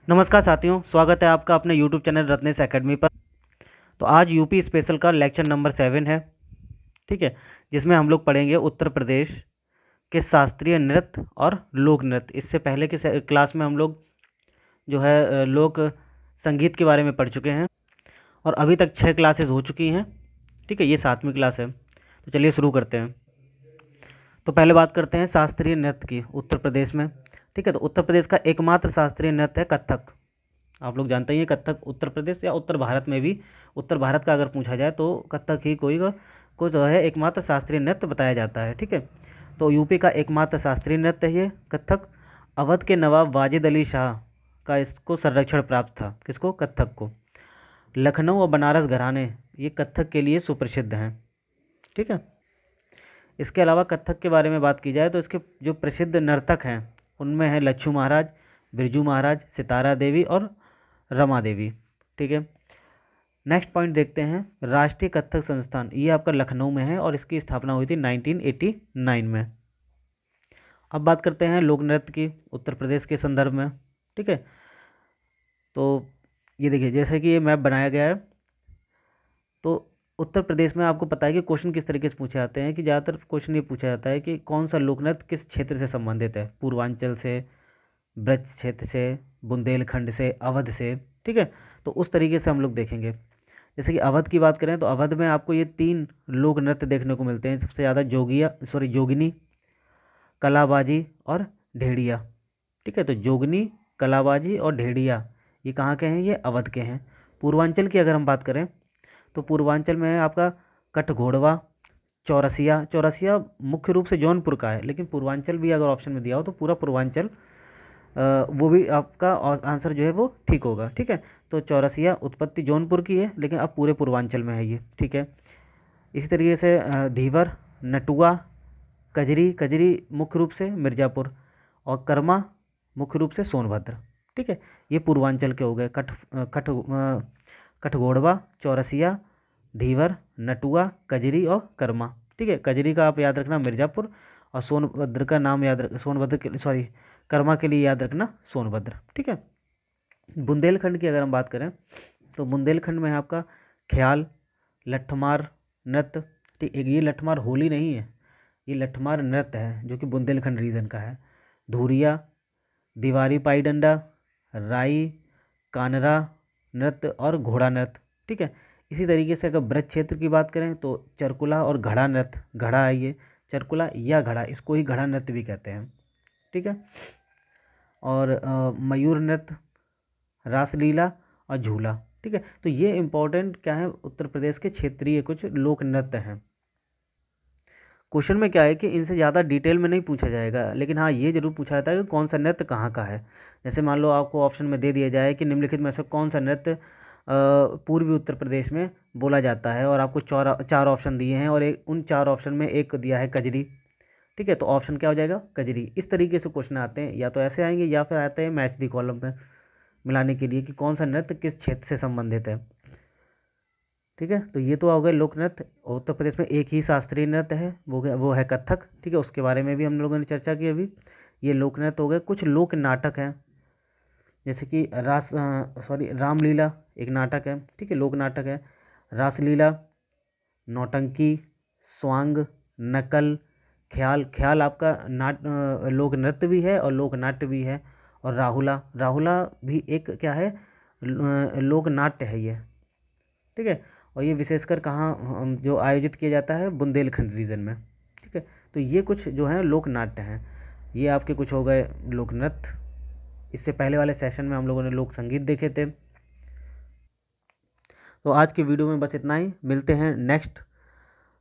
नमस्कार साथियों, स्वागत है आपका अपने YouTube चैनल रत्नेश एकेडमी पर। तो आज यूपी स्पेशल का लेक्चर नंबर 7 है, ठीक है, जिसमें हम लोग पढ़ेंगे उत्तर प्रदेश के शास्त्रीय नृत्य और लोक नृत्य। इससे पहले के क्लास में हम लोग जो है लोक संगीत के बारे में पढ़ चुके हैं और अभी तक 6 क्लासेस हो चुकी हैं, ठीक है। ये 7वीं क्लास है, तो चलिए शुरू करते हैं। तो पहले बात करते हैं शास्त्रीय नृत्य की उत्तर प्रदेश में, ठीक है। तो उत्तर प्रदेश का एकमात्र शास्त्रीय नृत्य है कथक। आप लोग जानते ही हैं कथक उत्तर प्रदेश या उत्तर भारत में भी, उत्तर भारत का अगर पूछा जाए तो कथक ही कोई को जो है एकमात्र शास्त्रीय नृत्य बताया जाता है, ठीक है। तो यूपी का एकमात्र शास्त्रीय नृत्य है ये कथक। अवध के नवाब वाजिद अली शाह का इसको संरक्षण प्राप्त था, किसको? कथक को। लखनऊ और बनारस घराने ये कथक के लिए सुप्रसिद्ध हैं, ठीक है। इसके अलावा कथक के बारे में बात की जाए तो इसके जो प्रसिद्ध नर्तक हैं उनमें है लच्छू महाराज, बिरजू महाराज, सितारा देवी और रमा देवी, ठीक है। नेक्स्ट पॉइंट देखते हैं, राष्ट्रीय कथक संस्थान ये आपका लखनऊ में है और इसकी स्थापना हुई थी 1989 में। अब बात करते हैं लोक नृत्य की उत्तर प्रदेश के संदर्भ में, ठीक है। तो ये देखिए, जैसे कि ये मैप बनाया गया है, तो उत्तर प्रदेश में आपको पता है कि क्वेश्चन किस तरीके से पूछे जाते हैं कि ज़्यादातर क्वेश्चन ये पूछा जाता है कि कौन सा लोक नृत्य किस क्षेत्र से संबंधित है, पूर्वांचल से, ब्रज क्षेत्र से, बुंदेलखंड से, अवध से, ठीक है। तो उस तरीके से हम लोग देखेंगे। जैसे कि अवध की बात करें तो अवध में आपको ये 3 लोक नृत्य देखने को मिलते हैं सबसे ज़्यादा, जोगिनी, कलाबाजी और ढेड़िया, ठीक है। तो जोगनी, कलाबाजी और ढेड़िया ये कहाँ के हैं? ये अवध के हैं। पूर्वांचल की अगर हम बात करें तो पूर्वांचल में है आपका कठघोड़वा, चौरसिया मुख्य रूप से जौनपुर का है, लेकिन पूर्वांचल भी अगर ऑप्शन में दिया हो तो पूरा पूर्वांचल वो भी आपका आंसर जो है वो ठीक होगा, ठीक है। तो चौरसिया उत्पत्ति जौनपुर की है, लेकिन अब पूरे पूर्वांचल में है ये, ठीक है। इसी तरीके से धीवर, नटुआ, कजरी मुख्य रूप से मिर्ज़ापुर और कर्मा मुख्य रूप से सोनभद्र, ठीक है। ये पूर्वांचल के हो गए। कठघोड़वा, चौरसिया, धीवर, नटुआ, कजरी और कर्मा, ठीक है। कजरी का आप याद रखना मिर्ज़ापुर और सोनभद्र का नाम याद रख, सोनभद्र के सॉरी कर्मा के लिए याद रखना सोनभद्र, ठीक है। बुंदेलखंड की अगर हम बात करें तो बुंदेलखंड में है आपका ख्याल, लठमार नृत्य, ठीक। एक ये लठमार होली नहीं है, ये लठमार नृत्य है जो कि बुंदेलखंड रीजन का है। धूरिया, दीवारी पाई डंडा, राई, कानरा नृत्य और घोड़ा नृत्य, ठीक है। इसी तरीके से अगर ब्रज क्षेत्र की बात करें तो चरकुला और घड़ा नृत्य, घड़ा है ये, चरकुला या घड़ा, इसको ही घड़ा नृत्य भी कहते हैं, ठीक है। और मयूर नृत्य, रासलीला और झूला, ठीक है। तो ये इंपॉर्टेंट क्या है, उत्तर प्रदेश के क्षेत्रीय कुछ लोक नृत्य हैं। क्वेश्चन में क्या है कि इनसे ज़्यादा डिटेल में नहीं पूछा जाएगा, लेकिन हाँ ये जरूर पूछा जाता है कि कौन सा नृत्य कहाँ का है। जैसे मान लो आपको ऑप्शन में दे दिया जाए कि निम्नलिखित में से कौन सा नृत्य पूर्वी उत्तर प्रदेश में बोला जाता है, और आपको 4 ऑप्शन दिए हैं और उन 4 ऑप्शन में एक दिया है कजरी, ठीक है। तो ऑप्शन क्या हो जाएगा? कजरी। इस तरीके से क्वेश्चन आते हैं, या तो ऐसे आएंगे या फिर आते हैं मैच दी कॉलम में मिलाने के लिए कि कौन सा नृत्य किस क्षेत्र से संबंधित है, ठीक है। तो ये तो हो गए लोक नृत्य। उत्तर प्रदेश में एक ही शास्त्रीय नृत्य है, वो है कथक, ठीक है। उसके बारे में भी हम लोगों ने चर्चा की अभी। ये लोक नृत्य हो गए। कुछ लोक नाटक हैं, जैसे कि रामलीला एक नाटक है, ठीक है, लोक नाटक है। रासलीला, नौटंकी, स्वांग, नकल, ख्याल आपका लोक नृत्य भी है और लोक नाट्य भी है। और राहुला भी एक क्या है, लोक नाट्य है ये, ठीक है। और ये विशेषकर कहाँ जो आयोजित किया जाता है, बुंदेलखंड रीजन में, ठीक है। तो ये कुछ जो है लोक नाट्य हैं, ये आपके कुछ हो गए लोक नृत्य। इससे पहले वाले सेशन में हम लोगों ने लोक संगीत देखे थे। तो आज की वीडियो में बस इतना ही, मिलते हैं नेक्स्ट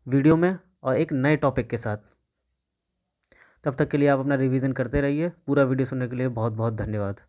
वीडियो में और एक नए टॉपिक के साथ। तब तक के लिए आप अपना रिवीजन करते रहिए। पूरा वीडियो सुनने के लिए बहुत बहुत धन्यवाद।